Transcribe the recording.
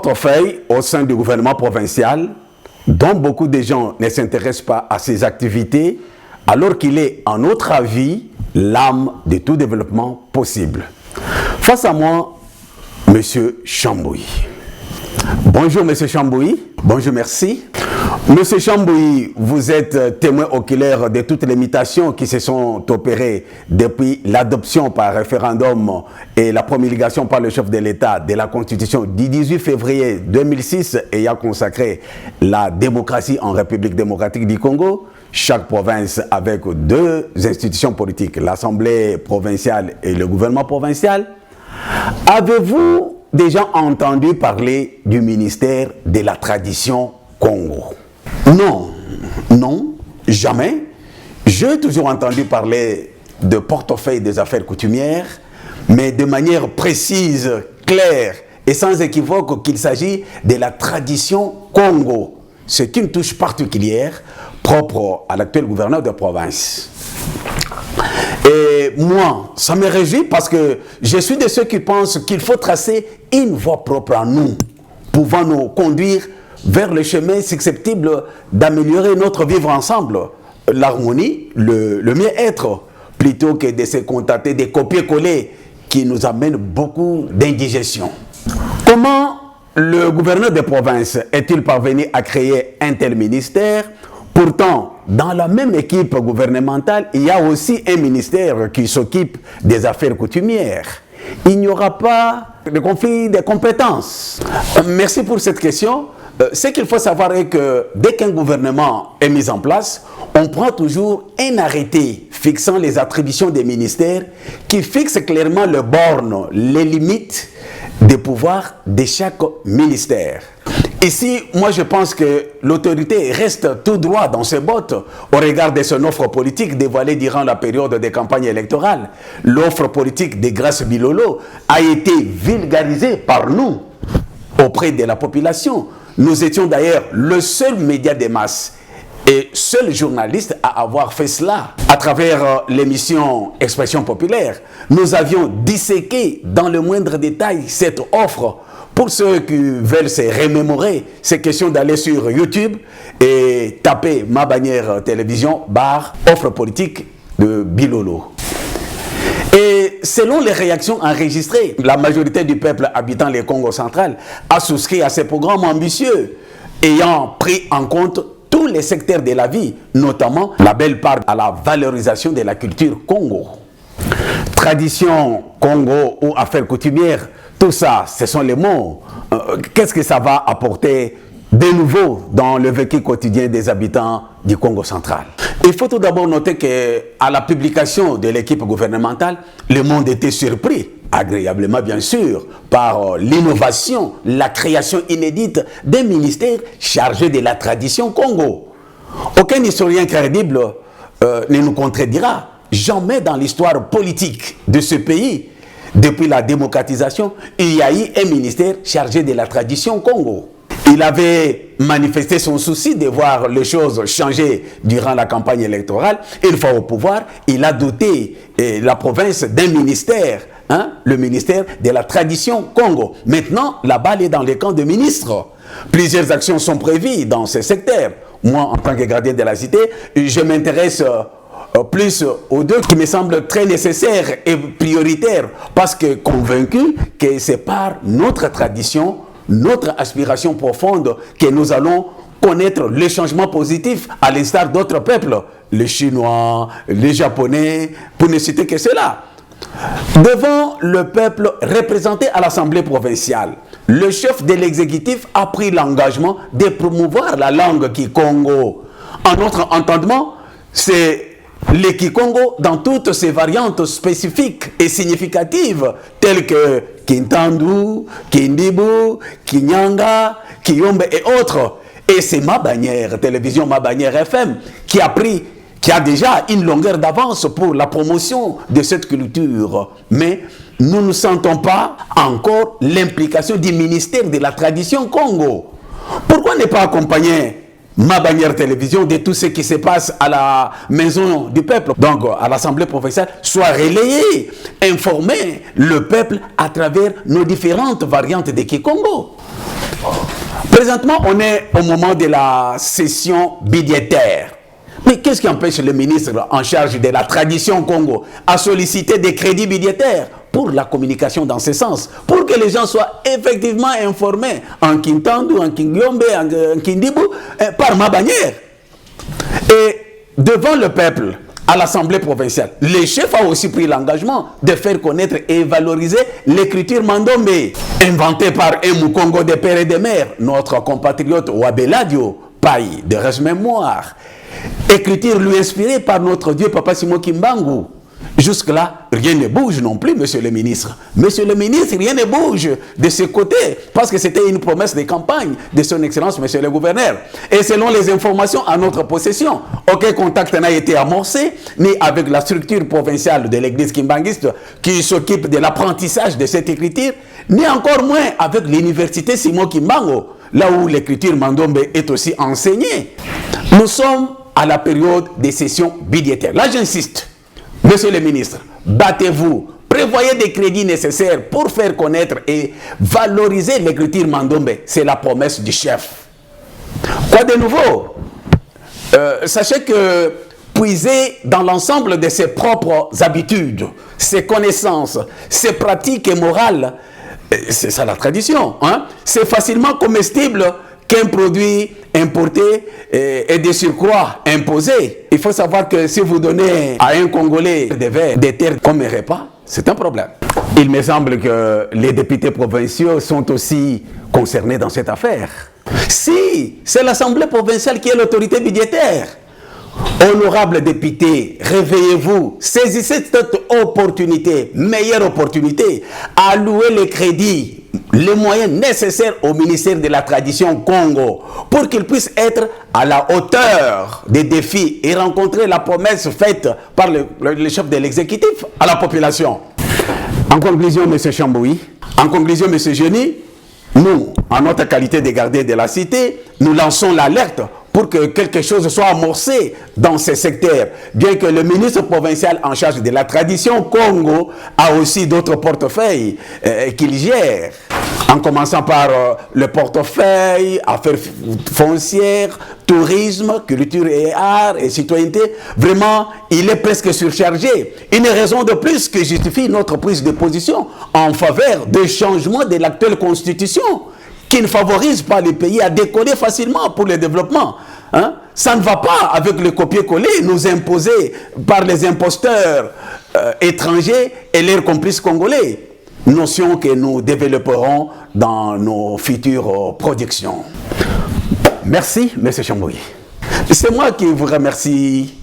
portefeuille au sein du gouvernement provincial, dont beaucoup de gens ne s'intéressent pas à ses activités, alors qu'il est, en notre avis, l'âme de tout développement possible. Face à moi, M. Chambouy. Bonjour M. Chambouy. Bonjour, merci. Monsieur Chambouy, vous êtes témoin oculaire de toutes les mutations qui se sont opérées depuis l'adoption par référendum et la promulgation par le chef de l'État de la Constitution du 18 février 2006 ayant consacré la démocratie en République démocratique du Congo. Chaque province avec deux institutions politiques, l'Assemblée provinciale et le gouvernement provincial. Avez-vous déjà entendu parler du ministère de la tradition Congo? Non, non, jamais. J'ai toujours entendu parler de portefeuille des affaires coutumières, mais de manière précise, claire et sans équivoque qu'il s'agit de la tradition Congo. C'est une touche particulière propre à l'actuel gouverneur de province. Et moi, ça me réjouit parce que je suis de ceux qui pensent qu'il faut tracer une voie propre à nous, pouvant nous conduire vers le chemin susceptible d'améliorer notre vivre ensemble, l'harmonie, le mieux-être, plutôt que de se contenter des copier-coller qui nous amènent beaucoup d'indigestion. Comment le gouverneur de province est-il parvenu à créer un tel ministère? Pourtant, dans la même équipe gouvernementale, il y a aussi un ministère qui s'occupe des affaires coutumières. Il n'y aura pas de conflit de compétences. Merci pour cette question. Ce qu'il faut savoir est que dès qu'un gouvernement est mis en place, on prend toujours un arrêté fixant les attributions des ministères qui fixe clairement les bornes, les limites des pouvoirs de chaque ministère. Ici, moi je pense que l'autorité reste tout droit dans ses bottes au regard de son offre politique dévoilée durant la période des campagnes électorales. L'offre politique de Grace Bilolo a été vulgarisée par nous auprès de la population. Nous étions d'ailleurs le seul média de masse et seul journaliste à avoir fait cela. À travers l'émission Expression populaire, nous avions disséqué dans le moindre détail cette offre. Pour ceux qui veulent se remémorer, c'est question d'aller sur YouTube et taper ma bannière télévision barre offre politique de Bilolo. Et selon les réactions enregistrées, la majorité du peuple habitant le Congo central a souscrit à ces programmes ambitieux, ayant pris en compte tous les secteurs de la vie, notamment la belle part à la valorisation de la culture Congo. Tradition Congo ou affaires coutumières, tout ça, ce sont les mots. Qu'est-ce que ça va apporter de nouveau dans le vécu quotidien des habitants du Congo central? Il faut tout d'abord noter qu'à la publication de l'équipe gouvernementale, le monde était surpris, agréablement bien sûr, par l'innovation, la création inédite d'un ministère chargé de la tradition Congo. Aucun historien crédible ne nous contredira. Jamais dans l'histoire politique de ce pays, depuis la démocratisation, il y a eu un ministère chargé de la tradition Congo. Il avait manifesté son souci de voir les choses changer durant la campagne électorale. Une fois au pouvoir, il a doté la province d'un ministère, le ministère de la tradition Congo. Maintenant, la balle est dans les camps de ministres. Plusieurs actions sont prévues dans ce secteur. Moi, en tant que gardien de la cité, je m'intéresse plus aux deux qui me semblent très nécessaires et prioritaires, parce que convaincu que c'est par notre tradition, notre aspiration profonde que nous allons connaître le changement positif à l'instar d'autres peuples, les Chinois, les Japonais, pour ne citer que cela. Devant le peuple représenté à l'Assemblée provinciale, le chef de l'exécutif a pris l'engagement de promouvoir la langue Kikongo. En notre entendement, c'est le Kikongo dans toutes ses variantes spécifiques et significatives, telles que Kintandu, Kindibu, Kinyanga, Kiyombe et autres. Et c'est ma bannière, télévision Ma Bannière FM, qui a déjà une longueur d'avance pour la promotion de cette culture. Mais nous ne sentons pas encore l'implication du ministère de la tradition Congo. Pourquoi ne pas accompagner Ma Bannière télévision de tout ce qui se passe à la maison du peuple, donc à l'Assemblée provinciale, soit relayé, informer le peuple à travers nos différentes variantes de Kikongo. Présentement, on est au moment de la session budgétaire. Mais qu'est-ce qui empêche le ministre en charge de la tradition Congo à solliciter des crédits budgétaires pour la communication dans ce sens, pour que les gens soient effectivement informés en Kintandu, en Kingyombe, en Kindibu, par ma bannière. Et devant le peuple, à l'Assemblée provinciale, le chef a aussi pris l'engagement de faire connaître et valoriser l'écriture Mandombe, inventée par Mukongo de père et de mère, notre compatriote Wabeladio, paille de reste-mémoire. Écriture lui inspirée par notre Dieu Papa Simo Kimbangu. Jusque-là, rien ne bouge non plus, monsieur le ministre. Monsieur le ministre, rien ne bouge de ce côté, parce que c'était une promesse de campagne de son Excellence, monsieur le gouverneur. Et selon les informations à notre possession, aucun contact n'a été amorcé, ni avec la structure provinciale de l'église kimbanguiste qui s'occupe de l'apprentissage de cette écriture, ni encore moins avec l'université Simon Kimbangu, là où l'écriture Mandombe est aussi enseignée. Nous sommes à la période des sessions budgétaires. Là, j'insiste. Monsieur le ministre, battez-vous, prévoyez des crédits nécessaires pour faire connaître et valoriser l'écriture Mandombe. C'est la promesse du chef. Quoi de nouveau? Sachez que puiser dans l'ensemble de ses propres habitudes, ses connaissances, ses pratiques morales, c'est ça la tradition, hein? C'est facilement comestible qu'un produit importé et de surcroît imposé. Il faut savoir que si vous donnez à un Congolais des verres, des terres comme repas, c'est un problème. Il me semble que les députés provinciaux sont aussi concernés dans cette affaire. Si, c'est l'Assemblée provinciale qui est l'autorité budgétaire. Honorables députés, réveillez-vous, saisissez cette opportunité, meilleure opportunité, allouez les crédits, les moyens nécessaires au ministère de la Tradition Congo pour qu'il puisse être à la hauteur des défis et rencontrer la promesse faite par le chef de l'exécutif à la population. En conclusion, M. Chamboui, en conclusion, M. Génie, nous, en notre qualité de gardiens de la cité, nous lançons l'alerte pour que quelque chose soit amorcé dans ces secteurs, bien que le ministre provincial en charge de la tradition Congo a aussi d'autres portefeuilles qu'il gère, en commençant par le portefeuille, affaires foncières, tourisme, culture et art et citoyenneté. Vraiment, il est presque surchargé. Une raison de plus qui justifie notre prise de position en faveur des changements de l'actuelle constitution, qui ne favorise pas les pays à décoller facilement pour le développement. Hein? Ça ne va pas avec le copier-coller nous imposer par les imposteurs étrangers et leurs complices congolais. Notion que nous développerons dans nos futures productions. Merci, M. Chamboui. C'est moi qui vous remercie